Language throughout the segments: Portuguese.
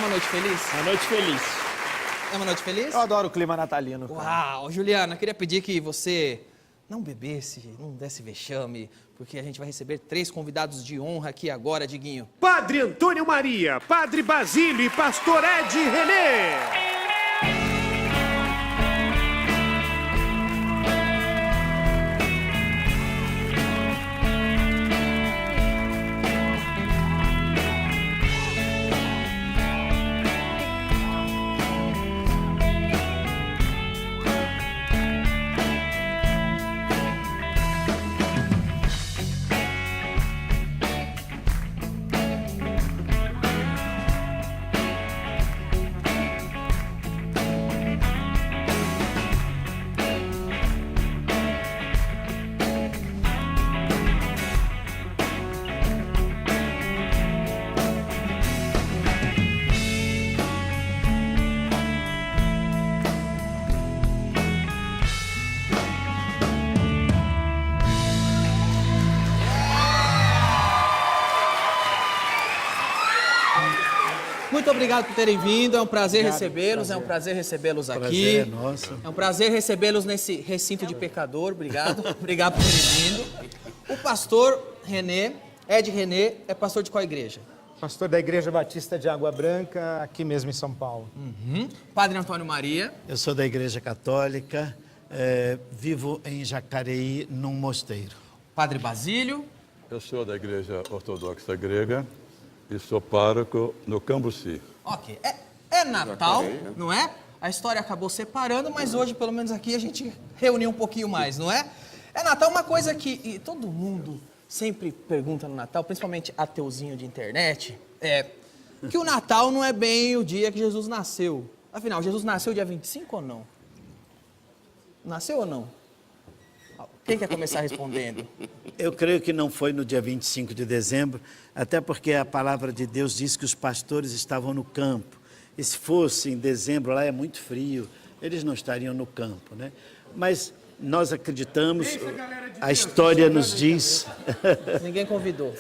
uma noite feliz? Uma noite feliz. É uma noite feliz? Eu adoro o clima natalino. Cara. Uau, Juliana, queria pedir que você não bebesse, não desse vexame, porque a gente vai receber 3 convidados de honra aqui agora, Diguinho. Padre Antônio Maria, Padre Basílio e Pastor Ed René. Muito obrigado por terem vindo, é um prazer recebê-los, é um prazer recebê-los aqui. Prazer é nosso. É um prazer recebê-los nesse recinto de pecador, obrigado. Obrigado por terem vindo. O pastor René, Ed René, é pastor de qual igreja? Pastor da Igreja Batista de Água Branca, aqui mesmo em São Paulo. Padre Antônio Maria. Eu sou da Igreja Católica, vivo em Jacareí, num mosteiro. Padre Basílio. Eu sou da Igreja Ortodoxa Grega e sou pároco no Cambuci. Ok, é Natal, não é? A história acabou separando, mas hoje, pelo menos aqui, a gente reuniu um pouquinho mais, não é? É Natal uma coisa que todo mundo sempre pergunta no Natal, principalmente ateuzinho de internet, que o Natal não é bem o dia que Jesus nasceu. Afinal, Jesus nasceu dia 25 ou não? Nasceu ou não? Quem quer começar respondendo? Eu creio que não foi no dia 25 de dezembro, até porque a palavra de Deus diz que os pastores estavam no campo. E se fosse em dezembro, lá é muito frio, eles não estariam no campo, né? Mas nós acreditamos, a história nos diz... Ninguém convidou.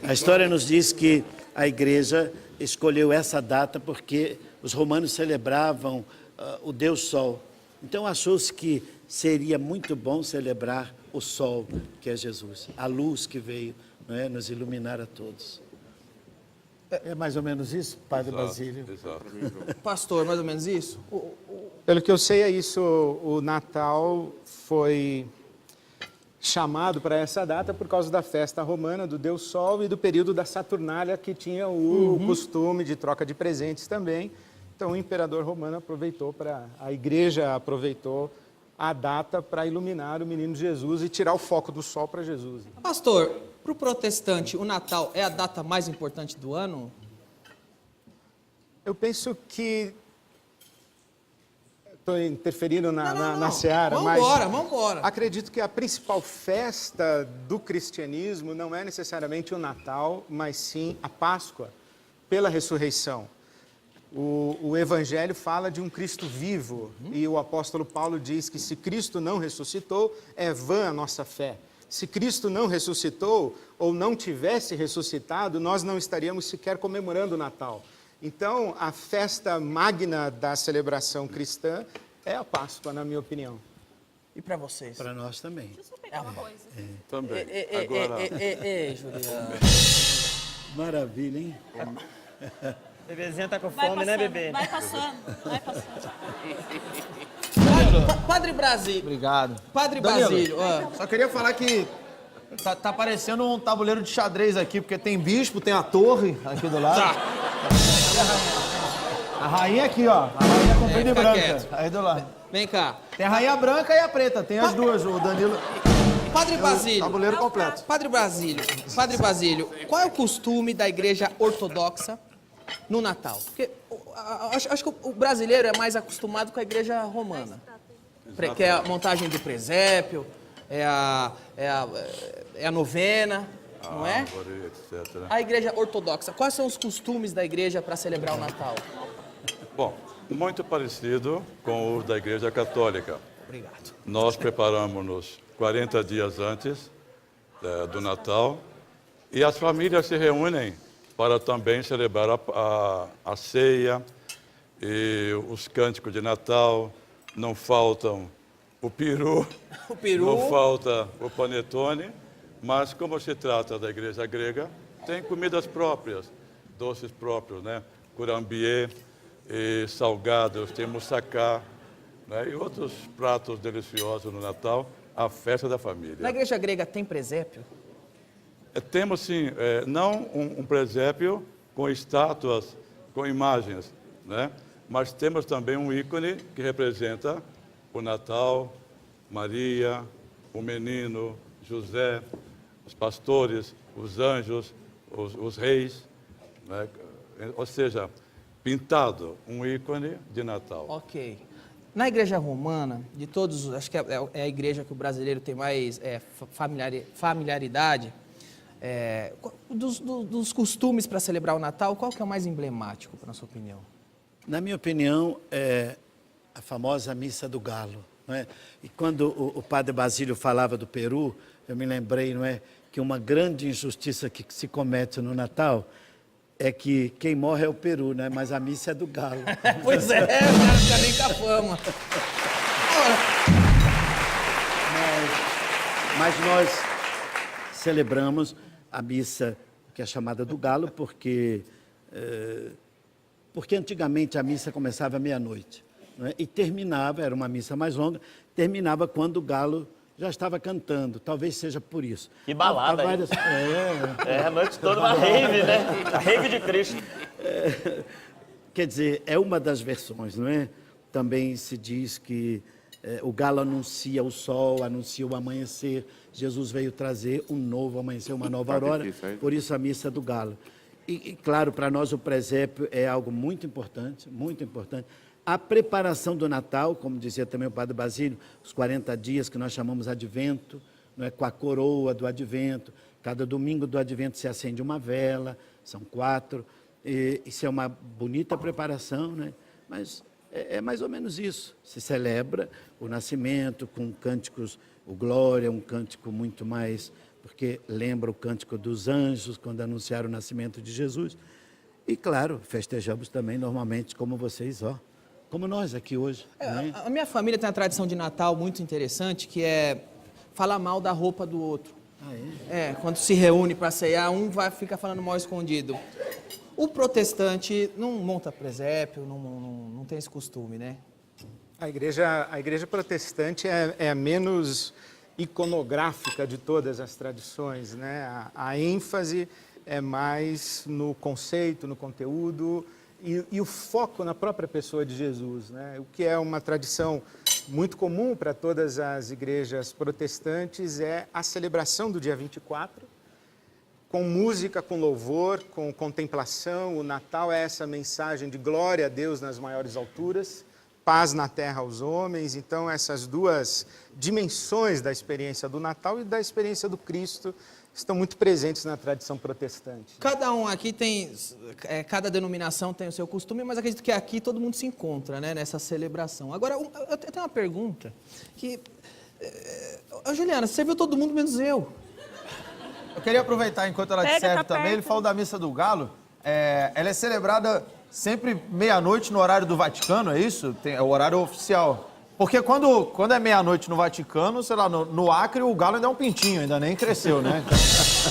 A história nos diz que a igreja escolheu essa data porque os romanos celebravam o Deus Sol. Então achou-se que seria muito bom celebrar o Sol, que é Jesus, a luz que veio, não é, nos iluminar a todos. É mais ou menos isso, Padre Basílio? Exato. Pastor, mais ou menos isso? Pelo que eu sei é isso, o Natal foi chamado para essa data por causa da festa romana do Deus Sol e do período da Saturnália, que tinha o costume de troca de presentes também. Então o imperador romano aproveitou a igreja aproveitou a data para iluminar o menino Jesus e tirar o foco do sol para Jesus. Pastor, para o protestante, o Natal é a data mais importante do ano? Eu penso que... Estou interferindo na seara, mas... Vambora. Acredito que a principal festa do cristianismo não é necessariamente o Natal, mas sim a Páscoa, pela ressurreição. O Evangelho fala de um Cristo vivo e o apóstolo Paulo diz que se Cristo não ressuscitou, é vã a nossa fé. Se Cristo não ressuscitou ou não tivesse ressuscitado, nós não estaríamos sequer comemorando o Natal. Então, a festa magna da celebração cristã é a Páscoa, na minha opinião. E para vocês? Para nós também. Deixa eu pegar uma coisa. Também. Agora, Juliana. Maravilha, hein? Bebezinha tá com Vai fome, né, passando, bebê? vai passando, vai passando. Padre Basílio. Obrigado. Padre Danilo. Basílio. Só queria falar que tá parecendo um tabuleiro de xadrez aqui, porque tem bispo, tem a torre aqui do lado. A rainha aqui, ó. A rainha comprida e fica branca. quieto. Aí do lado. Vem cá. Tem a rainha branca e a preta, tem as duas, o Danilo. Padre Basílio. Tabuleiro completo. Padre Basílio, qual é o costume da igreja ortodoxa no Natal? Porque acho que o brasileiro é mais acostumado com a igreja romana. Que é a montagem do presépio, é a novena, não é? árvore, etc. A igreja ortodoxa, quais são os costumes da igreja para celebrar o Natal? Bom, muito parecido com os da Igreja Católica. Obrigado. Nós preparamos-nos 40 dias antes do Natal e as famílias se reúnem para também celebrar a ceia e os cânticos de Natal. Não faltam o peru, não falta o panetone, mas como se trata da igreja grega, tem comidas próprias, doces próprios, né? Curambiê, e salgados, tem moussaka, né? E outros pratos deliciosos no Natal, a festa da família. Na igreja grega tem presépio? Temos sim, não um presépio com estátuas, com imagens, né? Mas temos também um ícone que representa o Natal, Maria, o menino, José, os pastores, os anjos, os reis, né? Ou seja, pintado um ícone de Natal. Ok. Na igreja romana, de todos, acho que é a igreja que o brasileiro tem mais familiaridade, dos costumes para celebrar o Natal, qual que é o mais emblemático, na sua opinião? Na minha opinião, é a famosa missa do galo. Não é? E quando o padre Basílio falava do Peru, eu me lembrei, não é, que uma grande injustiça que se comete no Natal é que quem morre é o Peru, né? Mas a missa é do galo. Pois é, o cara fica nem com a fama. Mas nós celebramos a missa que é chamada do galo porque antigamente a missa começava à meia-noite, né? E terminava, era uma missa mais longa, terminava quando o galo já estava cantando, talvez seja por isso. Que balada, Há várias... a noite toda uma rave, né? A rave de Cristo. Quer dizer, é uma das versões, não é? Também se diz que o galo anuncia o sol, anuncia o amanhecer. Jesus veio trazer um novo amanhecer, uma nova aurora, por isso a missa do galo. E claro, para nós o presépio é algo muito importante, muito importante. A preparação do Natal, como dizia também o padre Basílio, os 40 dias que nós chamamos Advento, não é? Com a coroa do Advento. Cada domingo do Advento se acende uma vela, são 4. Isso é uma bonita preparação, né? Mas é mais ou menos isso. Se celebra o nascimento com cânticos, o Glória, um cântico muito mais, porque lembra o cântico dos anjos, quando anunciaram o nascimento de Jesus. E, claro, festejamos também normalmente como vocês, como nós aqui hoje. Né? A minha família tem uma tradição de Natal muito interessante, que é falar mal da roupa do outro. Quando se reúne para ceiar, fica falando mal escondido. O protestante não monta presépio, não tem esse costume, né? A igreja protestante é a menos iconográfica de todas as tradições, né? A ênfase é mais no conceito, no conteúdo e o foco na própria pessoa de Jesus, né? O que é uma tradição muito comum para todas as igrejas protestantes é a celebração do dia 24, com música, com louvor, com contemplação. O Natal é essa mensagem de glória a Deus nas maiores alturas, paz na terra aos homens. Então, essas duas dimensões da experiência do Natal e da experiência do Cristo estão muito presentes na tradição protestante. Cada um aqui tem, cada denominação tem o seu costume, mas acredito que aqui todo mundo se encontra, né, nessa celebração. Agora, eu tenho uma pergunta que... Juliana, você viu todo mundo menos eu. Eu queria aproveitar, enquanto ela te serve também, ele falou da missa do galo. Ela é celebrada sempre meia-noite no horário do Vaticano, é isso? É o horário oficial. Porque quando é meia-noite no Vaticano, sei lá, no Acre o galo ainda é um pintinho, ainda nem cresceu, né?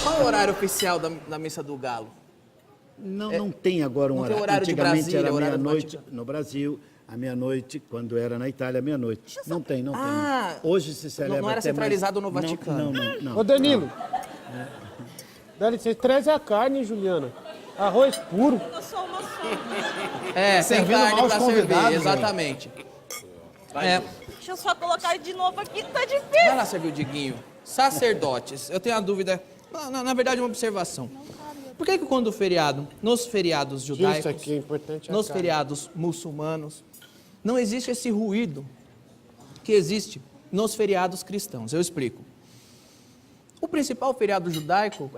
Qual é o horário oficial da missa do galo? Não tem agora um horário. Horário de Antigamente Brasília, era horário do meia-noite Vaticano. no Brasil, à meia-noite, quando era na Itália, meia-noite. Não tem. Ah, Hoje se celebra não era até centralizado mais... no Vaticano. Não. Ô, Danilo, dá licença, traz a carne, Juliana. Arroz puro. Eu sou uma só. Sem Servindo carne mal os pra servir, convidados, exatamente. Deixa eu só colocar de novo aqui, tá Vai difícil. lá servir o Diguinho. Sacerdotes, eu tenho uma dúvida, na verdade uma observação. Por que quando o feriado, nos feriados judaicos, Isso aqui é importante. nos feriados muçulmanos, não existe esse ruído que existe nos feriados cristãos? Eu explico. O principal feriado judaico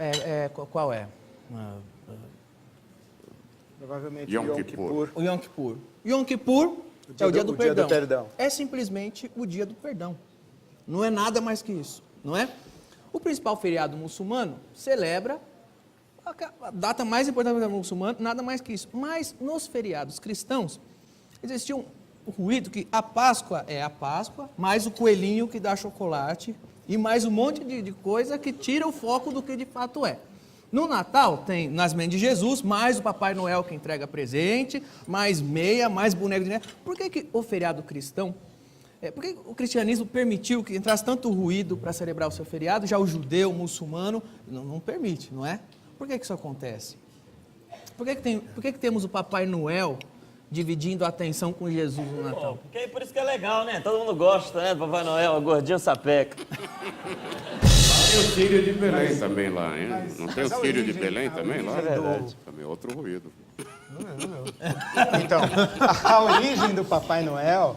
qual é? Provavelmente Yom Yom Kippur. Kippur. O Yom Kippur. Yom Kippur é o dia do o dia do perdão. perdão. É simplesmente o dia do perdão. Não é nada mais que isso, não é? O principal feriado muçulmano celebra a data mais importante do muçulmano, nada mais que isso. Mas nos feriados cristãos, existia um ruído que a Páscoa é a Páscoa, mais o coelhinho que dá chocolate e mais um monte de coisa que tira o foco do que de fato é. No Natal tem Nascimento de Jesus, mais o Papai Noel que entrega presente, mais meia, mais boneco de neve. Por que o feriado cristão, por que o cristianismo permitiu que entrasse tanto ruído para celebrar o seu feriado, já o judeu, o muçulmano, não permite, não é? Por que isso acontece? Por que temos o Papai Noel dividindo a atenção com Jesus no Natal? Porque por isso que é legal, né? Todo mundo gosta, né? Do Papai Noel, o gordinho sapeca. Tem o Círio de Belém também lá, hein? Não tem o Círio de Belém também lá? É verdade. Também é outro ruído. Então, a origem do Papai Noel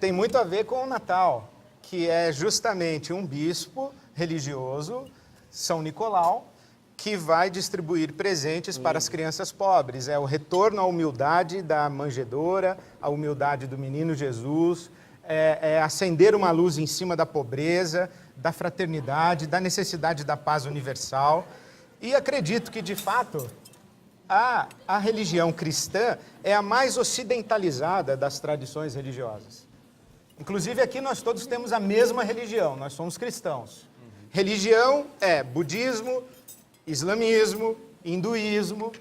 tem muito a ver com o Natal, que é justamente um bispo religioso, São Nicolau, que vai distribuir presentes para as crianças pobres. É o retorno à humildade da manjedoura, à humildade do menino Jesus, é acender uma luz em cima da pobreza, da fraternidade, da necessidade da paz universal. E acredito que, de fato, a religião cristã é a mais ocidentalizada das tradições religiosas. Inclusive, aqui nós todos temos a mesma religião, nós somos cristãos. Religião é budismo, islamismo, hinduísmo,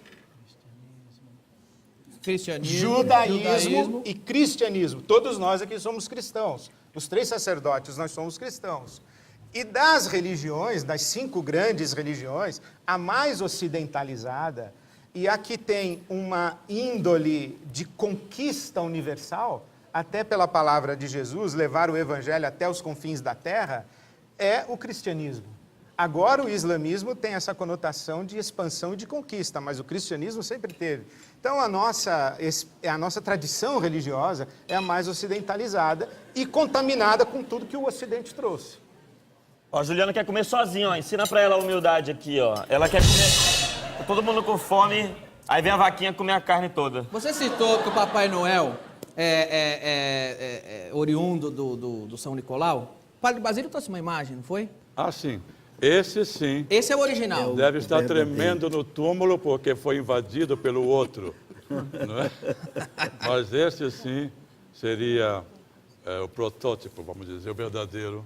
Cristianismo, judaísmo e cristianismo. Todos nós aqui somos cristãos. Os 3 sacerdotes, nós somos cristãos. E das religiões, das 5 grandes religiões, a mais ocidentalizada e a que tem uma índole de conquista universal, até pela palavra de Jesus, levar o evangelho até os confins da terra, é o cristianismo. Agora o islamismo tem essa conotação de expansão e de conquista, mas o cristianismo sempre teve. Então a nossa tradição religiosa é a mais ocidentalizada e contaminada com tudo que o Ocidente trouxe. Ó, a Juliana quer comer sozinha, ó. Ensina pra ela a humildade aqui, ó. Ela quer comer... Tá todo mundo com fome, aí vem a vaquinha comer a carne toda. Você citou que o Papai Noel é oriundo do São Nicolau. O Padre Basílio trouxe uma imagem, não foi? Ah, sim. Esse sim. Esse é o original. Deve estar tremendo no túmulo porque foi invadido pelo outro. Não é? Mas esse sim seria o protótipo, vamos dizer, o verdadeiro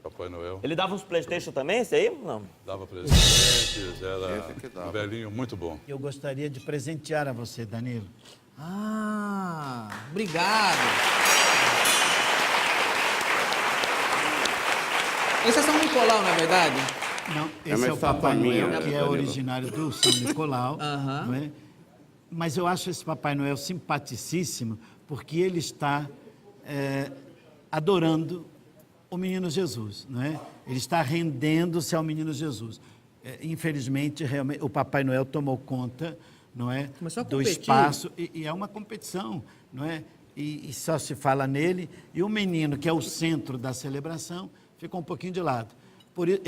Papai Noel. Ele dava uns Playstation também, esse aí? Não. Dava presentes, era um velhinho muito bom. Eu gostaria de presentear a você, Danilo. Ah, obrigado. Esse é São Nicolau, na verdade? Não, esse é o Papai Noel, que é originário do São Nicolau, Aham. não é? Mas eu acho esse Papai Noel simpaticíssimo, porque ele está adorando o Menino Jesus, não é? Ele está rendendo-se ao Menino Jesus. Infelizmente, realmente, o Papai Noel tomou conta, não é, Começou a do competir. espaço, e é uma competição, não é? E só se fala nele, e o menino, que é o centro da celebração, ficou um pouquinho de lado. Por isso,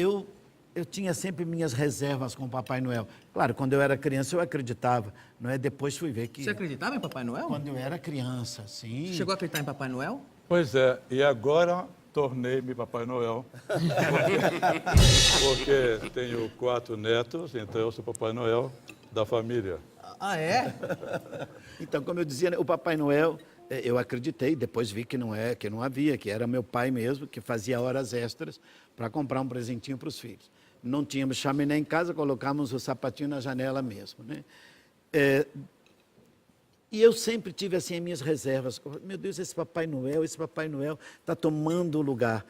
eu tinha sempre minhas reservas com o Papai Noel. Claro, quando eu era criança eu acreditava, não é? Depois fui ver que... Você acreditava em Papai Noel? Quando eu era criança, sim. Você chegou a acreditar em Papai Noel? Pois é, e agora tornei-me Papai Noel. Porque tenho 4 netos, então eu sou Papai Noel da família. Ah, é? Então, como eu dizia, né, o Papai Noel, eu acreditei, depois vi que não havia, que era meu pai mesmo, que fazia horas extras para comprar um presentinho para os filhos. Não tínhamos chaminé em casa, colocávamos o sapatinho na janela mesmo, né? E eu sempre tive assim as minhas reservas. Meu Deus, esse Papai Noel está tomando o lugar.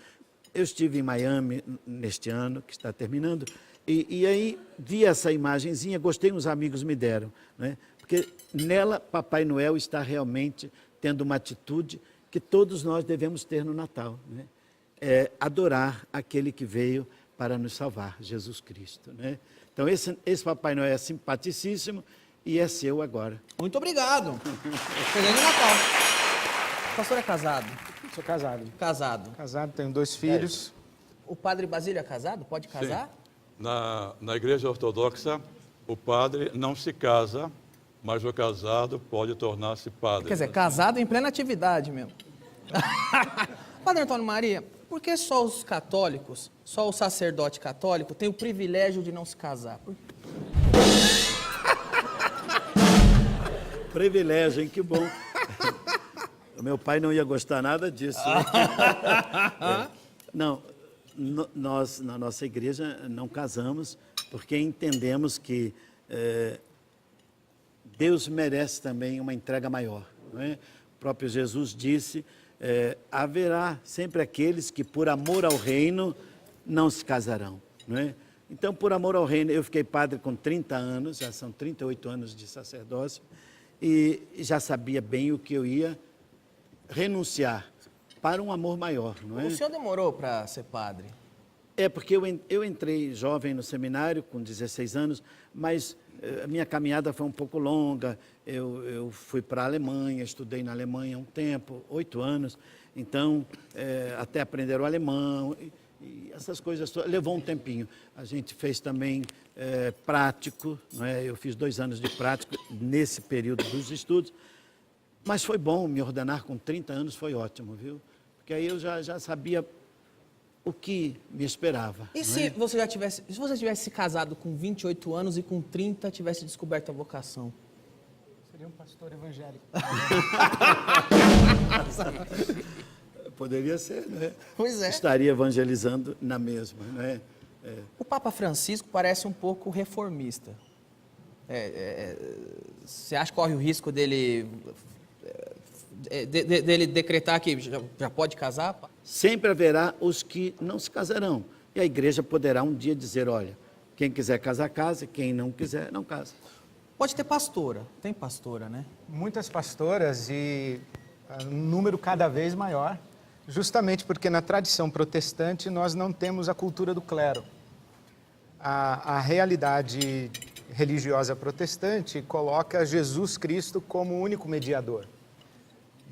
Eu estive em Miami neste ano, que está terminando, e aí vi essa imagenzinha, gostei, uns amigos me deram, né? Porque nela Papai Noel está realmente tendo uma atitude que todos nós devemos ter no Natal, né? Adorar aquele que veio para nos salvar, Jesus Cristo, né? Então esse Papai Noel é simpaticíssimo e é seu agora. Muito obrigado. Feliz Natal. O pastor é casado? Sou casado. Casado. Casado, tenho 2 filhos. O Padre Basílio é casado? Pode casar? Sim. Na igreja ortodoxa, o padre não se casa, mas o casado pode tornar-se padre. Quer dizer, casado em plena atividade mesmo. Padre Antônio Maria, por que só os católicos, só o sacerdote católico tem o privilégio de não se casar? privilégio, hein? Que bom. O meu pai não ia gostar nada disso. Né? Não, nós, na nossa igreja, não casamos, porque entendemos que Deus merece também uma entrega maior. Não é? O próprio Jesus disse, haverá sempre aqueles que, por amor ao reino, não se casarão. Não é? Então, por amor ao reino, eu fiquei padre com 30 anos, já são 38 anos de sacerdócio, e já sabia bem o que eu ia renunciar para um amor maior, não é? O senhor demorou para ser padre? É, porque eu entrei jovem no seminário, com 16 anos, mas a minha caminhada foi um pouco longa. Eu fui para a Alemanha, estudei na Alemanha um tempo, 8 anos, então, até aprender o alemão... E essas coisas levou um tempinho. A gente fez também prático, não é? Eu fiz 2 anos de prático nesse período dos estudos, mas foi bom me ordenar com 30 anos, foi ótimo, viu? Porque aí eu já sabia o que me esperava. E se você já tivesse, se você tivesse se casado com 28 anos e com 30 tivesse descoberto a vocação? Seria um pastor evangélico. Poderia ser, né? Pois é. Estaria evangelizando na mesma, né? O Papa Francisco parece um pouco reformista. Você acha que corre o risco dele decretar que já pode casar? Sempre haverá os que não se casarão. E a igreja poderá um dia dizer, olha, quem quiser casar, case, quem não quiser, não casa. Pode ter pastora. Tem pastora, né? Muitas pastoras e um número cada vez maior, justamente porque na tradição protestante nós não temos a cultura do clero. A realidade religiosa protestante coloca Jesus Cristo como o único mediador.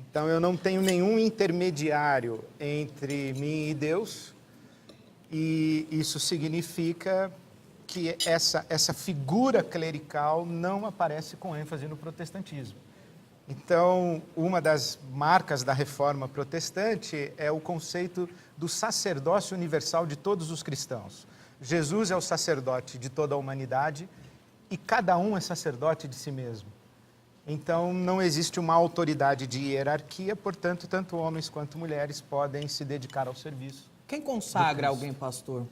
Então eu não tenho nenhum intermediário entre mim e Deus, e isso significa que essa figura clerical não aparece com ênfase no protestantismo. Então, uma das marcas da reforma protestante é o conceito do sacerdócio universal de todos os cristãos. Jesus é o sacerdote de toda a humanidade e cada um é sacerdote de si mesmo. Então, não existe uma autoridade de hierarquia, portanto, tanto homens quanto mulheres podem se dedicar ao serviço. Quem consagra alguém pastor?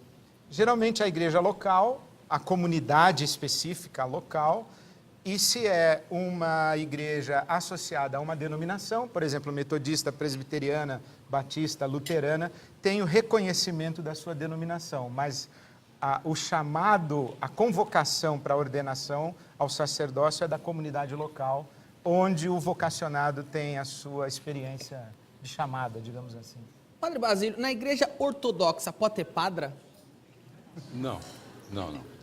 Geralmente a igreja local, a comunidade específica local, e se é uma igreja associada a uma denominação, por exemplo, metodista, presbiteriana, batista, luterana, tem o reconhecimento da sua denominação, mas o chamado, a convocação para a ordenação ao sacerdócio é da comunidade local, onde o vocacionado tem a sua experiência de chamada, digamos assim. Padre Basílio, na igreja ortodoxa pode ter padra? Não.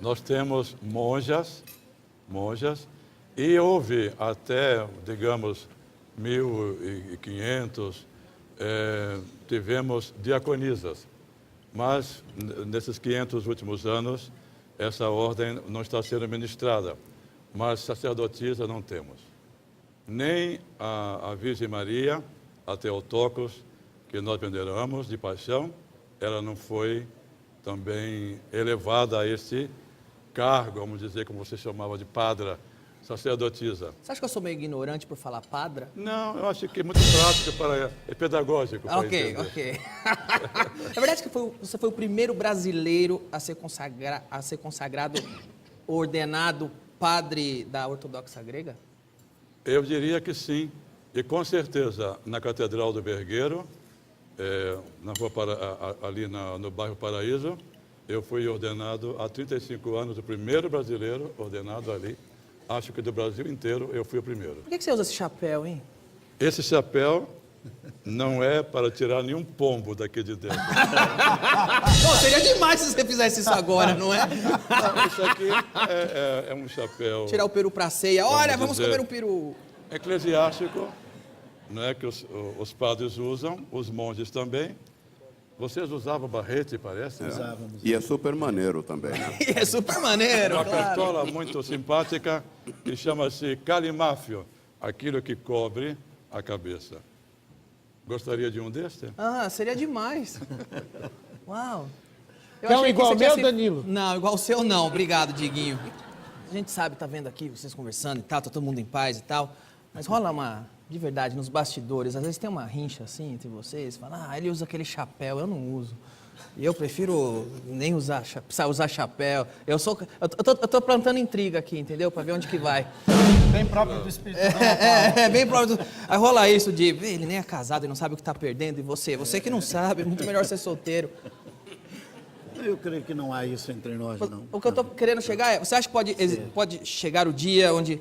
Nós temos monjas, e houve até, digamos, 1500, tivemos diaconisas. Mas, nesses 500 últimos anos, essa ordem não está sendo ministrada. Mas sacerdotisa não temos. Nem a Virgem Maria, a Theotokos, que nós veneramos de paixão, ela não foi também elevada a esse cargo, vamos dizer, como você chamava de padra, sacerdotisa. Você acha que eu sou meio ignorante por falar padra? Não, eu acho que é muito prático, é pedagógico para entender. Ok. É verdade que você foi o primeiro brasileiro a ser consagrado, ordenado padre da ortodoxa grega? Eu diria que sim. E com certeza, na Catedral do Vergueiro, ali no bairro Paraíso, eu fui ordenado há 35 anos, o primeiro brasileiro ordenado ali. Acho que do Brasil inteiro eu fui o primeiro. Por que você usa esse chapéu, hein? Esse chapéu não é para tirar nenhum pombo daqui de dentro. Bom, seria demais se você fizesse isso agora, não é? Não, isso aqui é um chapéu... Tirar o peru para ceia. Olha, vamos comer um peru. Eclesiástico, né, que os padres usam, os monges também. Vocês usavam barrete, parece? Usávamos. E é super maneiro também, né? E é super maneiro, Uma claro. cartola muito simpática que chama-se calimáfio, aquilo que cobre a cabeça. Gostaria de um deste? Ah, seria demais. Uau. Quer um igual ao meu, Danilo? Não, igual o seu não. Obrigado, Diguinho. A gente sabe, tá vendo aqui, vocês conversando e tal, tá todo mundo em paz e tal. Mas rola de verdade, nos bastidores, às vezes tem uma rincha assim entre vocês, fala, ele usa aquele chapéu, eu não uso. E eu prefiro nem usar chapéu. Eu tô plantando intriga aqui, entendeu? Pra ver onde que vai. Bem próprio do espírito. Bem próprio. Aí rola isso de, ele nem é casado e não sabe o que tá perdendo, e você que não sabe, é muito melhor ser solteiro. Eu creio que não há isso entre nós, não. O que eu tô querendo chegar você acha que pode chegar o dia onde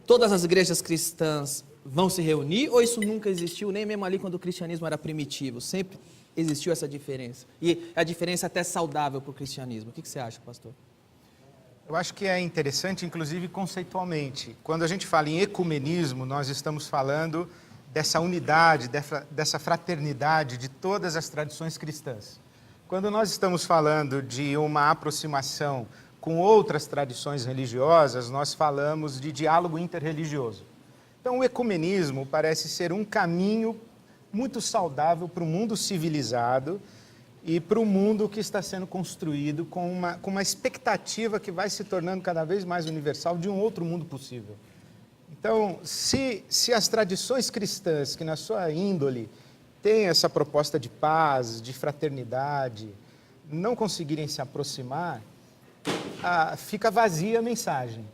todas as igrejas cristãs vão se reunir, ou isso nunca existiu, nem mesmo ali quando o cristianismo era primitivo? Sempre existiu essa diferença. E a diferença é até saudável para o cristianismo. O que você acha, pastor? Eu acho que é interessante, inclusive conceitualmente. Quando a gente fala em ecumenismo, nós estamos falando dessa unidade, dessa fraternidade de todas as tradições cristãs. Quando nós estamos falando de uma aproximação com outras tradições religiosas, nós falamos de diálogo interreligioso. Então, o ecumenismo parece ser um caminho muito saudável para o mundo civilizado e para o mundo que está sendo construído com uma expectativa que vai se tornando cada vez mais universal de um outro mundo possível. Então, se as tradições cristãs, que na sua índole têm essa proposta de paz, de fraternidade, não conseguirem se aproximar, fica vazia a mensagem.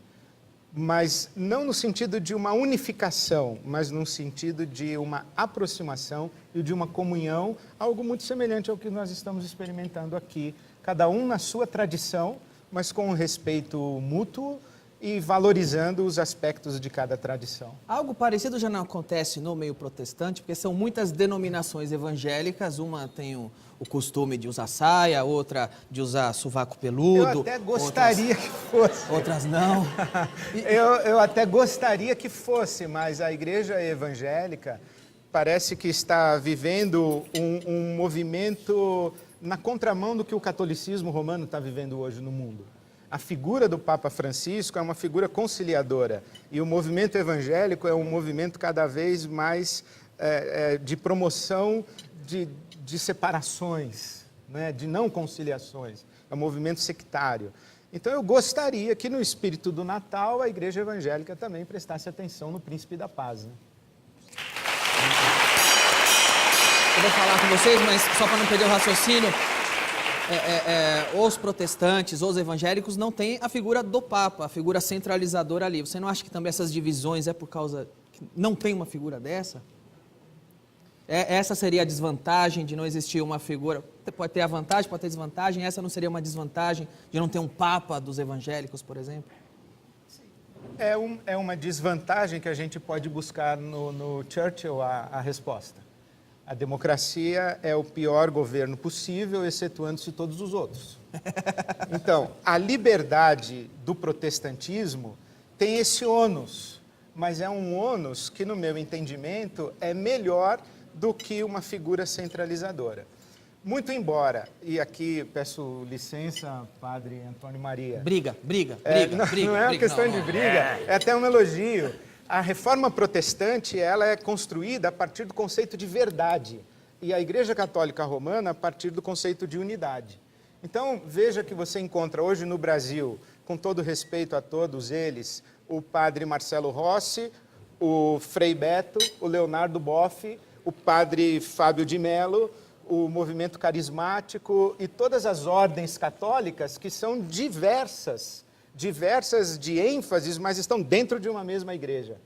Mas não no sentido de uma unificação, mas no sentido de uma aproximação e de uma comunhão, algo muito semelhante ao que nós estamos experimentando aqui, cada um na sua tradição, mas com um respeito mútuo e valorizando os aspectos de cada tradição. Algo parecido já não acontece no meio protestante, porque são muitas denominações evangélicas, uma tem o costume de usar saia, outra de usar sovaco peludo. Eu até gostaria que fosse. Outras não. Eu até gostaria que fosse, mas a igreja evangélica parece que está vivendo um movimento na contramão do que o catolicismo romano está vivendo hoje no mundo. A figura do Papa Francisco é uma figura conciliadora e o movimento evangélico é um movimento cada vez mais de promoção de separações, né, de não conciliações. É um movimento sectário. Então eu gostaria que no espírito do Natal a igreja evangélica também prestasse atenção no Príncipe da Paz. Né? Eu vou falar com vocês, mas só para não perder o raciocínio, os protestantes, os evangélicos não têm a figura do Papa, a figura centralizadora ali. Você não acha que também essas divisões é por causa que não tem uma figura dessa? Essa seria a desvantagem de não existir uma figura. Pode ter a vantagem, pode ter desvantagem. Essa não seria uma desvantagem de não ter um Papa dos evangélicos, por exemplo? É uma desvantagem que a gente pode buscar no Churchill a resposta. A democracia é o pior governo possível, excetuando-se todos os outros. Então, a liberdade do protestantismo tem esse ônus, mas é um ônus que, no meu entendimento, é melhor do que uma figura centralizadora. Muito embora, e aqui peço licença, Padre Antônio Maria. Briga. Não é uma questão de briga, é até um elogio. A reforma protestante, ela é construída a partir do conceito de verdade, e a Igreja Católica Romana a partir do conceito de unidade. Então, veja que você encontra hoje no Brasil, com todo respeito a todos eles, o Padre Marcelo Rossi, o Frei Beto, o Leonardo Boff, o Padre Fábio de Mello, o movimento carismático e todas as ordens católicas que são diversas de ênfases, mas estão dentro de uma mesma igreja.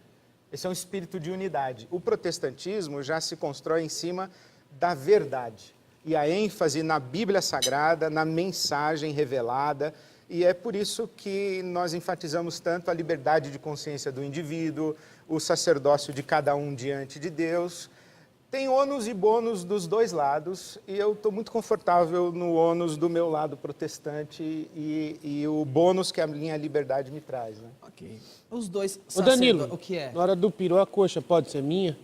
Esse é um espírito de unidade. O protestantismo já se constrói em cima da verdade. E a ênfase na Bíblia Sagrada, na mensagem revelada, e é por isso que nós enfatizamos tanto a liberdade de consciência do indivíduo, o sacerdócio de cada um diante de Deus. Tem ônus e bônus dos dois lados, e eu estou muito confortável no ônus do meu lado protestante e o bônus que a minha liberdade me traz. Né? Ok. Os dois Ô Danilo, o que é? Na hora do peru, a coxa pode ser minha?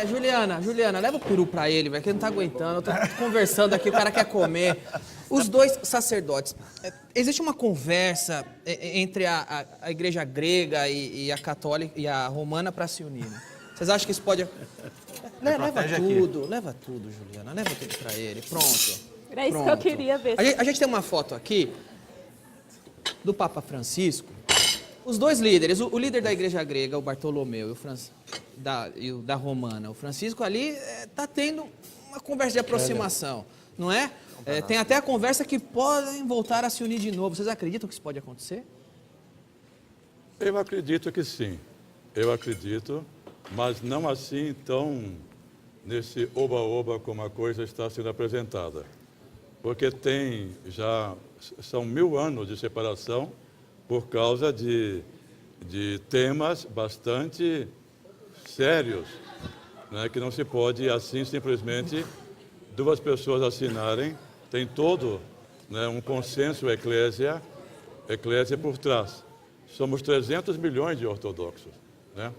Juliana, leva o peru pra ele, velho, que ele não tá aguentando. Eu tô conversando aqui, o cara quer comer. Os dois sacerdotes. Existe uma conversa entre a igreja grega e a católica e a romana para se unir, né? Vocês acham que isso pode... Leva tudo, Juliana. Leva tudo pra ele. Pronto. Era isso que eu queria ver. A gente tem uma foto aqui do Papa Francisco Os dois líderes, o líder da igreja grega, o Bartolomeu, e o da romana, o Francisco ali, está tendo uma conversa de aproximação, não é? Tem até a conversa que podem voltar a se unir de novo. Vocês acreditam que isso pode acontecer? Eu acredito que sim. Eu acredito, mas não assim tão nesse oba-oba como a coisa está sendo apresentada. Porque são 1000 anos de separação por causa de temas bastante sérios, né, que não se pode assim simplesmente duas pessoas assinarem. Tem todo, né, um consenso eclésia por trás. Somos 300 milhões de ortodoxos, né?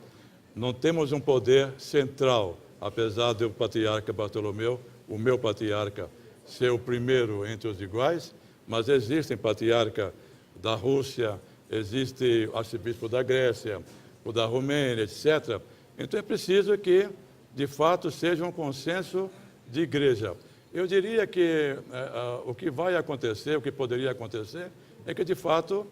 Não temos um poder central, apesar do patriarca Bartolomeu, o meu patriarca, ser o primeiro entre os iguais, mas existem patriarca da Rússia, existe o arcebispo da Grécia, o da Romênia, etc. Então é preciso que, de fato, seja um consenso de igreja. Eu diria que o que vai acontecer, o que poderia acontecer, é que, de fato,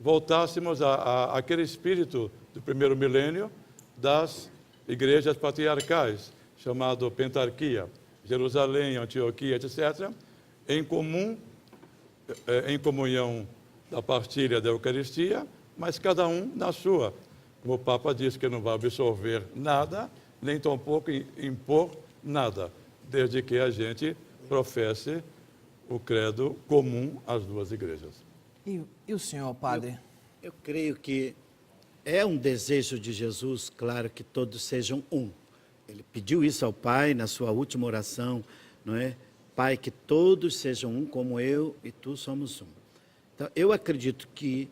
voltássemos àquele espírito do primeiro milênio das igrejas patriarcais, chamado pentarquia, Jerusalém, Antioquia, etc., em comunhão da partilha da Eucaristia, mas cada um na sua. Como o Papa disse que não vai absorver nada, nem tampouco impor nada, desde que a gente professe o credo comum às duas igrejas. E o senhor, padre? Eu creio que é um desejo de Jesus, claro, que todos sejam um. Ele pediu isso ao Pai na sua última oração, não é? Pai, que todos sejam um como eu e tu somos um. Então, eu acredito que,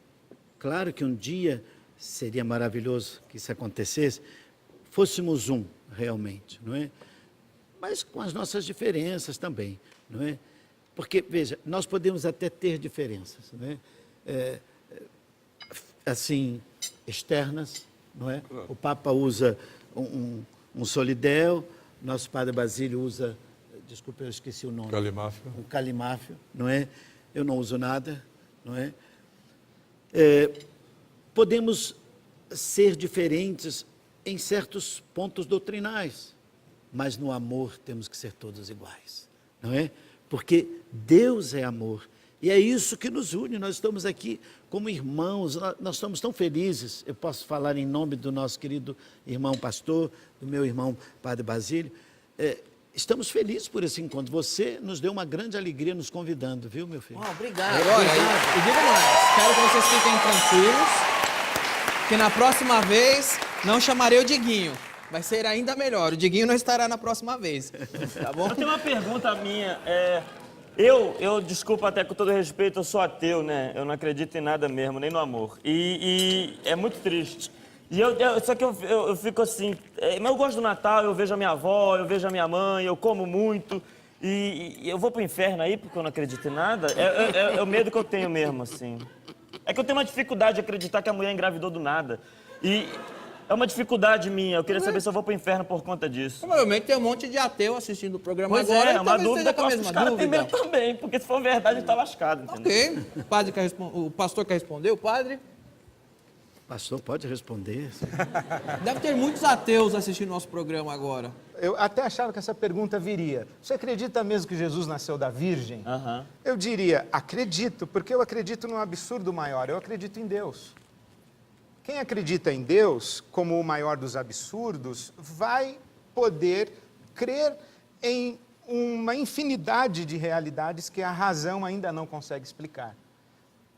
claro que um dia seria maravilhoso que isso acontecesse, fôssemos um realmente, não é? Mas com as nossas diferenças também, não é? Porque, veja, nós podemos até ter diferenças, não é? Assim, externas, não é? O Papa usa um solidel, nosso Padre Basílio usa, desculpa, eu esqueci o nome. Calimáfio. Um calimáfio, não é? Eu não uso nada, não é? Podemos ser diferentes em certos pontos doutrinais, mas no amor temos que ser todos iguais, não é? Porque Deus é amor. E é isso que nos une, nós estamos aqui como irmãos, nós estamos tão felizes, eu posso falar em nome do nosso querido irmão pastor, do meu irmão Padre Basílio, estamos felizes por esse encontro, você nos deu uma grande alegria nos convidando, viu, meu filho? Obrigado. Olha, e digo mais, espero que vocês fiquem tranquilos, que na próxima vez não chamarei o Diguinho, vai ser ainda melhor, o Diguinho não estará na próxima vez, tá bom? Eu tenho uma pergunta minha, eu, desculpa até com todo respeito, eu sou ateu, né? Eu não acredito em nada mesmo, nem no amor. E é muito triste. Só que eu fico assim, mas eu gosto do Natal, eu vejo a minha avó, eu vejo a minha mãe, eu como muito. E eu vou pro inferno aí porque eu não acredito em nada. É o medo que eu tenho mesmo, assim. É que eu tenho uma dificuldade de acreditar que a mulher engravidou do nada. E é uma dificuldade minha, eu queria saber se eu vou pro inferno por conta disso. Provavelmente tem um monte de ateu assistindo o programa Pois agora. é uma dúvida com a que os mesma caras têm dúvida. medo também, porque se for verdade, tá lascado, entendeu? Ok. O pastor quer responder, o padre? Pastor, pode responder? Deve ter muitos ateus assistindo nosso programa agora. Eu até achava que essa pergunta viria. Você acredita mesmo que Jesus nasceu da Virgem? Eu diria, acredito, porque eu acredito num absurdo maior, eu acredito em Deus. Quem acredita em Deus, como o maior dos absurdos, vai poder crer em uma infinidade de realidades que a razão ainda não consegue explicar.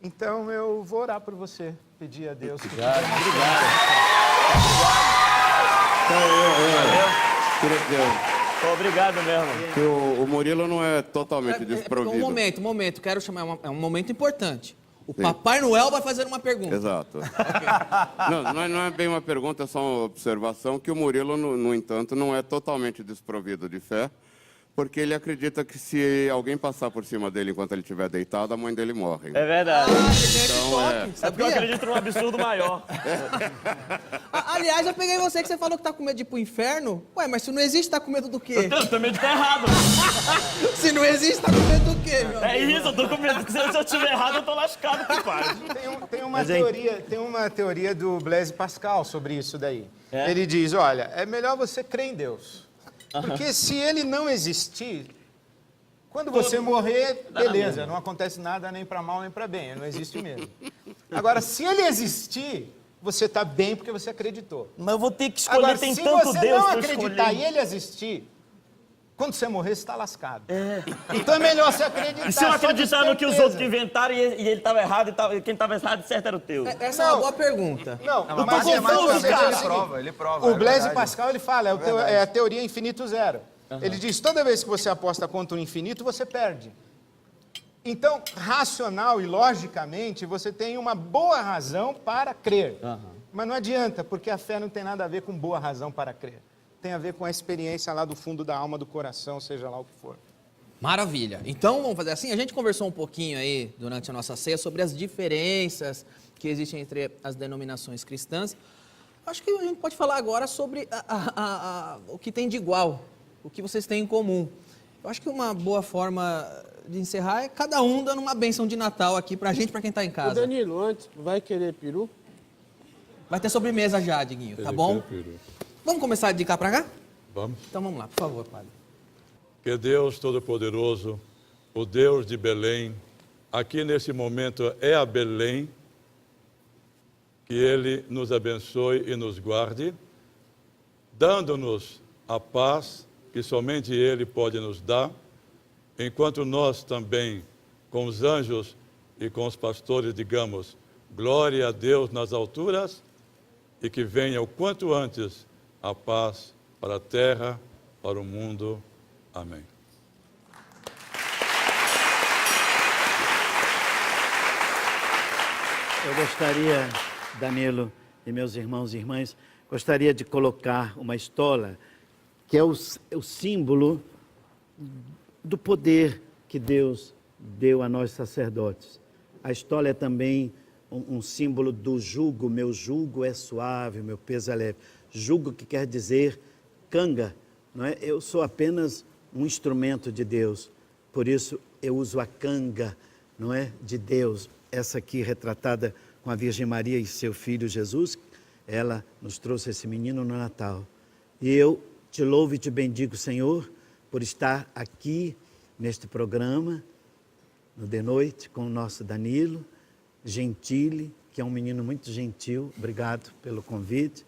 Então, eu vou orar por você, pedir a Deus que... Obrigado. Obrigado mesmo. Que o Murilo não é totalmente desprovido. Um momento, quero chamar, é um momento importante. O Papai Noel vai fazer uma pergunta. Exato. Não é bem uma pergunta, é só uma observação que o Murilo, no entanto, não é totalmente desprovido de fé, Porque ele acredita que se alguém passar por cima dele enquanto ele estiver deitado, a mãe dele morre. É verdade. Então, É porque eu acredito num absurdo maior. Aliás, eu peguei você que você falou que tá com medo de ir pro inferno. Ué, mas se não existe, tá com medo do quê? Eu também tá errado. Se não existe, tá com medo do quê, meu É amigo? isso, eu tô com medo. Se eu estiver errado, eu tô lascado, compadre. Tem uma teoria do Blaise Pascal sobre isso daí. Ele diz, olha, é melhor você crer em Deus. Porque se ele não existir, quando você morrer, beleza, não acontece nada nem para mal nem para bem, ele não existe mesmo. Agora, se ele existir, você está bem porque você acreditou. Mas eu vou ter que escolher, Agora, tem se tanto você Deus não pra eu acreditar escolher. e ele existir, quando você morrer, você está lascado. Então é melhor você acreditar. E se eu só de acreditar no que os certeza. outros que inventaram e ele tava errado, e quem tava errado, certo era o teu? Essa é uma boa pergunta. Não, Mas mas matematicamente cara, ele prova, ele prova. o é Blaise verdade. Pascal, ele fala, é a teoria infinito zero. Ele diz, toda vez que você aposta contra o infinito, você perde. Então, racional e logicamente, você tem uma boa razão para crer. Mas não adianta, porque a fé não tem nada a ver com boa razão para crer. Tem a ver com a experiência lá do fundo da alma, do coração, seja lá o que for. Maravilha. Então, vamos fazer assim. A gente conversou um pouquinho aí, durante a nossa ceia, sobre as diferenças que existem entre as denominações cristãs. Acho que a gente pode falar agora sobre o que tem de igual, o que vocês têm em comum. Eu acho que uma boa forma de encerrar é cada um dando uma bênção de Natal aqui pra gente, pra quem tá em Ô, casa. Danilo, antes, vai querer peru? Vai ter sobremesa já, Diguinho, tá bom? Vamos começar de cá pra cá? Vamos. Então vamos lá, por favor, padre. Que Deus Todo-Poderoso, o Deus de Belém, aqui nesse momento é a Belém, que Ele nos abençoe e nos guarde, dando-nos a paz que somente Ele pode nos dar, enquanto nós também, com os anjos e com os pastores, digamos, glória a Deus nas alturas, e que venha o quanto antes a paz para a terra, para o mundo. Amém. Eu gostaria, Danilo e meus irmãos e irmãs, gostaria de colocar uma estola, que é o símbolo do poder que Deus deu a nós sacerdotes. A estola é também um símbolo do jugo. Meu jugo é suave, meu peso é leve. Jugo que quer dizer canga, não é? Eu sou apenas um instrumento de Deus, por isso eu uso a canga, não é, de Deus. Essa aqui retratada com a Virgem Maria e seu filho Jesus, ela nos trouxe esse menino no Natal. E eu te louvo e te bendigo, Senhor, por estar aqui neste programa, no de noite, com o nosso Danilo Gentili, que é um menino muito gentil. Obrigado pelo convite.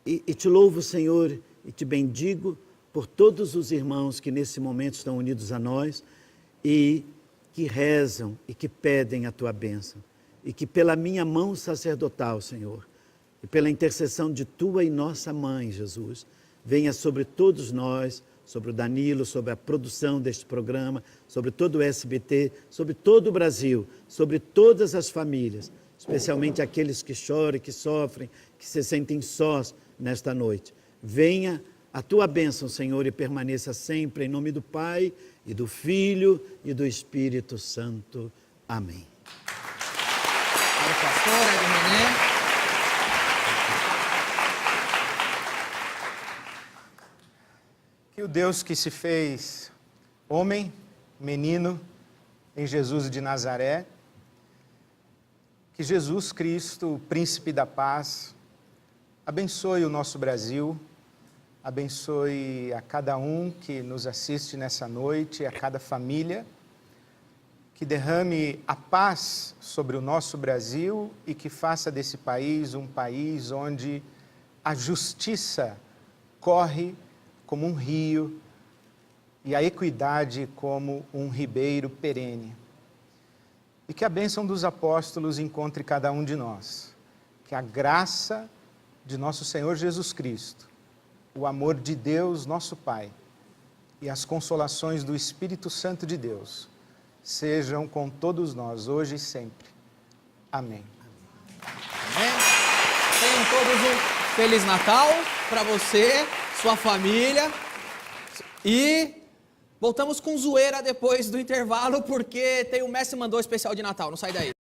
E te louvo, Senhor, e te bendigo por todos os irmãos que nesse momento estão unidos a nós e que rezam e que pedem a tua bênção. E que pela minha mão sacerdotal, Senhor, e pela intercessão de tua e nossa mãe, Jesus, venha sobre todos nós, sobre o Danilo, sobre a produção deste programa, sobre todo o SBT, sobre todo o Brasil, sobre todas as famílias, especialmente aqueles que choram, que sofrem, que se sentem sós nesta noite. Venha a tua bênção, Senhor, e permaneça sempre em nome do Pai, e do Filho, e do Espírito Santo. Amém. Para o pastor Ed René. Que o Deus que se fez homem, menino, em Jesus de Nazaré, que Jesus Cristo, o príncipe da paz, abençoe o nosso Brasil, abençoe a cada um que nos assiste nessa noite, a cada família, que derrame a paz sobre o nosso Brasil e que faça desse país um país onde a justiça corre como um rio e a equidade como um ribeiro perene. E que a bênção dos apóstolos encontre cada um de nós. Que a graça de nosso Senhor Jesus Cristo, o amor de Deus, nosso Pai, e as consolações do Espírito Santo de Deus sejam com todos nós, hoje e sempre. Amém. Amém. Tenham todos um Feliz Natal para você, sua família. E Voltamos com zoeira depois do intervalo, porque tem o Messi Mandou especial de Natal. Não sai daí.